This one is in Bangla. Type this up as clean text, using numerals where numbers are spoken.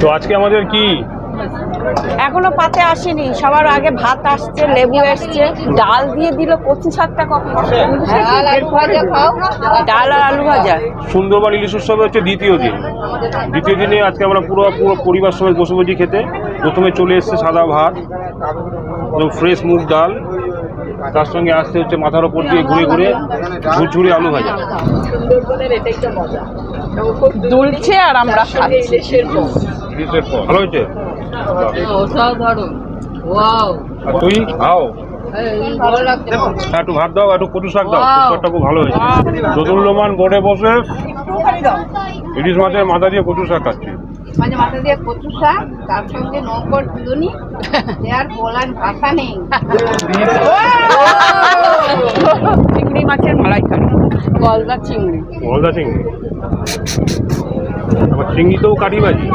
তো আজকে আমাদের কি এখনো পাতে আসেনি, সবার আগে ভাত আসছে, লেবু এসছে, ডাল দিয়ে দিল, কচু শাকটা কখন ডাল আর আলু ভাজা। সুন্দরবন ইলিশ উৎসবে হচ্ছে দ্বিতীয় দিন। দ্বিতীয় দিনে আজকে আমরা পুরো পরিবার সবাই বসে বসে খেতে। প্রথমে চলে এসছে সাদা ভাত, ফ্রেশ মুগ ডাল, তার সঙ্গে আসতে হচ্ছে মাথার ওপর দিয়ে ঘুরে ঘুরে ঝুরঝুরি আলু ভাজা। দুলছে আর আমরা খাচ্ছি। ইলিশের পর ভালো হয়েছে। আর তুই খাও, একটু ভাত দাও, একটু কচু শাক দাও, কচুটা খুব ভালো হয়েছে। দোদুল্যমান বোর্ডে বসে ইলিশ মাছের মাথা দিয়ে কচু শাক খাচ্ছি। মানে মাথা দিয়ে কচু শাক, তার সঙ্গে নৌকর দুধুনি, আর বলার ভাষা নেই। চিংড়ি মাছের মালাইকারি, গলদা চিংড়ি। গলদা চিংড়ি, আবার চিংড়িতেও কাঠি ভাজি।